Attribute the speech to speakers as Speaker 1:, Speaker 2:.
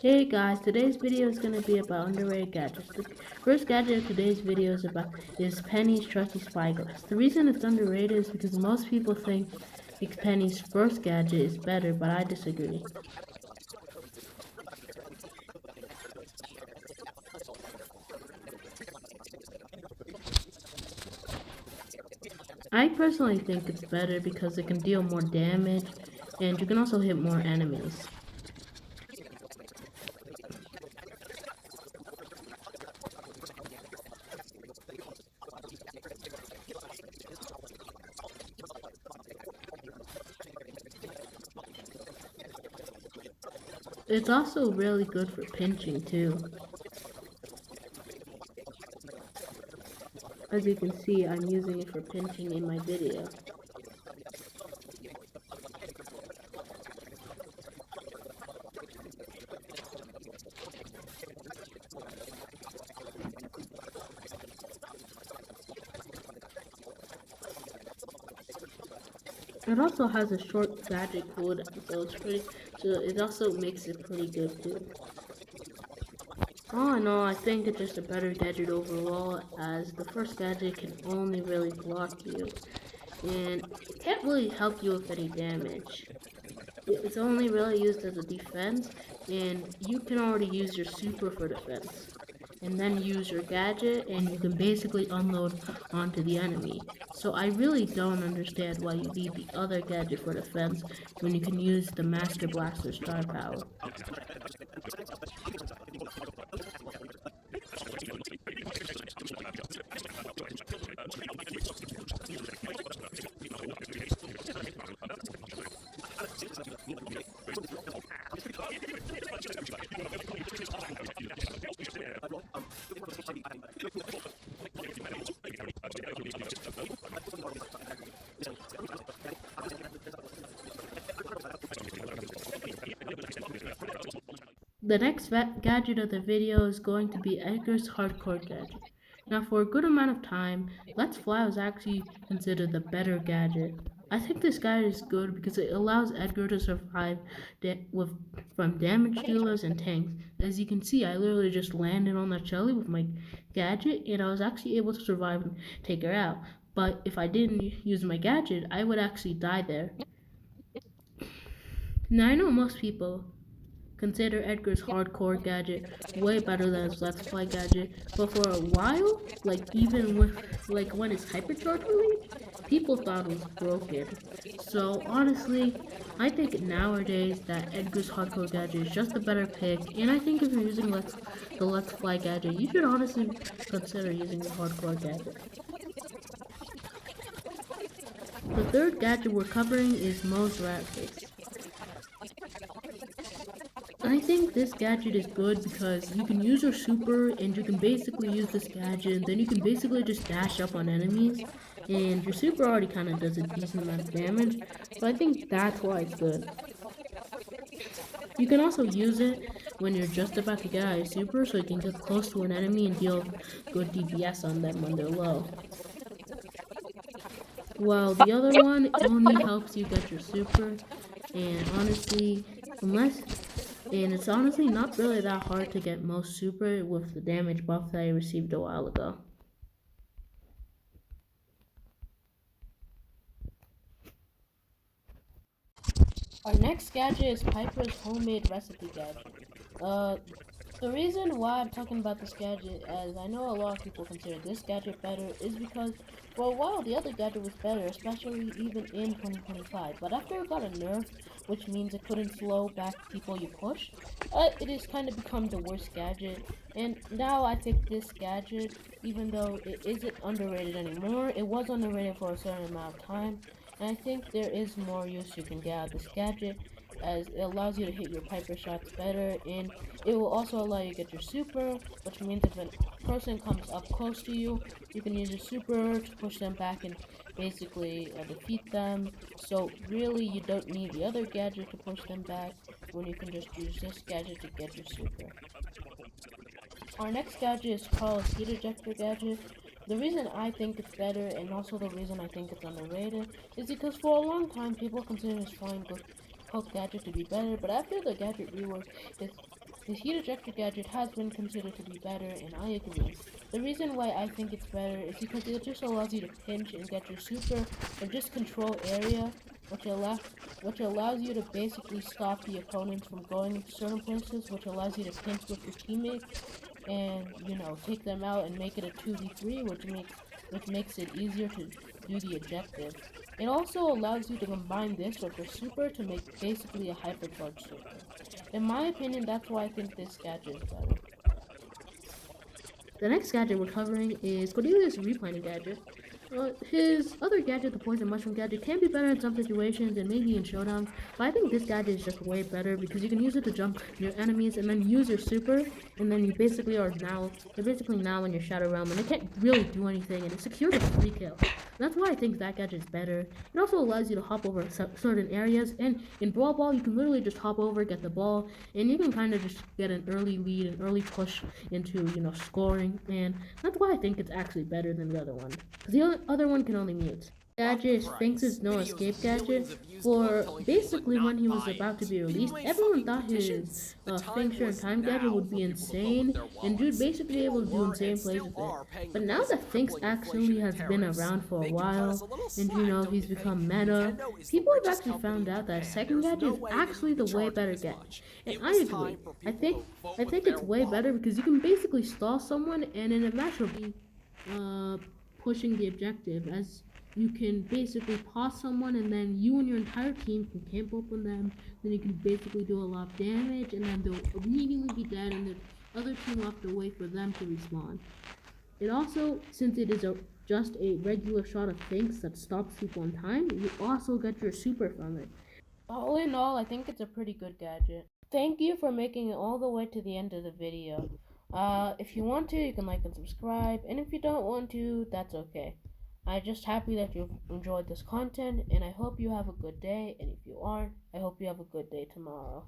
Speaker 1: Hey guys, today's video is going to be about underrated gadgets. The first gadget of today's video is Penny's trusty spyglass. The reason it's underrated is because most people think Penny's first gadget is better, but I disagree. I personally think it's better because it can deal more damage and you can also hit more enemies. It's also really good for pinching too. As you can see, I'm using it for pinching in my video. It also has a short gadget cooldown, so it also makes it pretty good too. All in all, I think it's just a better gadget overall, as the first gadget can only really block you, and it can't really help you with any damage. It's only really used as a defense, and you can already use your super for defense. And then use your gadget, and you can basically unload onto the enemy. So I really don't understand why you need the other gadget for defense when you can use the Master Blaster star power. The next gadget of the video is going to be Edgar's hardcore gadget. Now for a good amount of time, Let's Fly was actually considered the better gadget. I think this gadget is good because it allows Edgar to survive from damage dealers and tanks. As you can see, I literally just landed on that Shelly with my gadget and I was actually able to survive and take her out. But if I didn't use my gadget, I would actually die there. Now I know most people consider Edgar's hardcore gadget way better than his Let's Play gadget, but for a while, when his hypercharge released, people thought it was broken. So honestly, I think nowadays that Edgar's hardcore gadget is just a better pick, and I think if you're using the Let's Fly gadget, you should honestly consider using the hardcore gadget. The third gadget we're covering is Moe's Rat Face. I think this gadget is good because you can use your super and you can basically use this gadget and then you can basically just dash up on enemies and your super already kind of does a decent amount of damage, so I think that's why it's good. You can also use it when you're just about to get out of your super so you can get close to an enemy and deal good DPS on them when they're low. While the other one only helps you get your super, and honestly, it's honestly not really that hard to get most super with the damage buff that I received a while ago. Our next gadget is Piper's homemade recipe gadget. Uh, the reason why I'm talking about this gadget, as I know a lot of people consider this gadget better, is because for a while the other gadget was better, especially even in 2025. But after it got a nerf, which means it couldn't slow back people you push, it has kind of become the worst gadget. And now I think this gadget, even though it isn't underrated anymore, it was underrated for a certain amount of time. And I think there is more use you can get out of this gadget, as it allows you to hit your Piper shots better, and it will also allow you to get your super, which means if a person comes up close to you, you can use your super to push them back and basically defeat them. So really, you don't need the other gadget to push them back, when you can just use this gadget to get your super. Our next gadget is Carl's Heat Ejector gadget. The reason I think it's better, and also the reason I think it's underrated, is because for a long time people considered his flying hook gadget to be better, but after the gadget rework, This heat ejector gadget has been considered to be better, and I agree. The reason why I think it's better is because it just allows you to pinch and get your super or just control area, which allow which allows you to basically stop the opponents from going into certain places, which allows you to pinch with your teammates and take them out and make it a 2v3, which makes it easier to do the objective. It also allows you to combine this with your super to make basically a hypercharged super. In my opinion, that's why I think this gadget is better. The next gadget we're covering is Cordelia's replanning gadget. His other gadget, the poison mushroom gadget, can be better in some situations and maybe in showdowns, but I think this gadget is just way better because you can use it to jump near enemies and then use your super, and then you're basically now in your shadow realm and they can't really do anything, and it secures a free kill. That's why I think that gadget is better. It also allows you to hop over certain areas, and in Brawl Ball, you can literally just hop over, get the ball, and you can kind of just get an early lead, an early push into, scoring, and that's why I think it's actually better than the other one. Because the other one can only mute. Gadget is Sphinx's no escape gadget. For basically when he was about to be released, everyone thought his finger and time gadget would be insane, and dude basically able to do insane plays with it. But now that Finks actually has been around for a while, and he's become meta, people have actually found out that second gadget is actually the way better gadget. And I agree. I think it's way better because you can basically stall someone, and in a match will be uh pushing the objective, as you can basically pause someone and then you and your entire team can camp up on them. Then you can basically do a lot of damage and then they'll immediately be dead, and the other team will have to wait for them to respawn. It also, since it is just a regular shot of things that stops people in time, you also get your super from it. All in all, I think it's a pretty good gadget. Thank you for making it all the way to the end of the video. If you want to, you can like and subscribe, and if you don't want to, that's okay. I'm just happy that you've enjoyed this content, and I hope you have a good day, and if you aren't, I hope you have a good day tomorrow.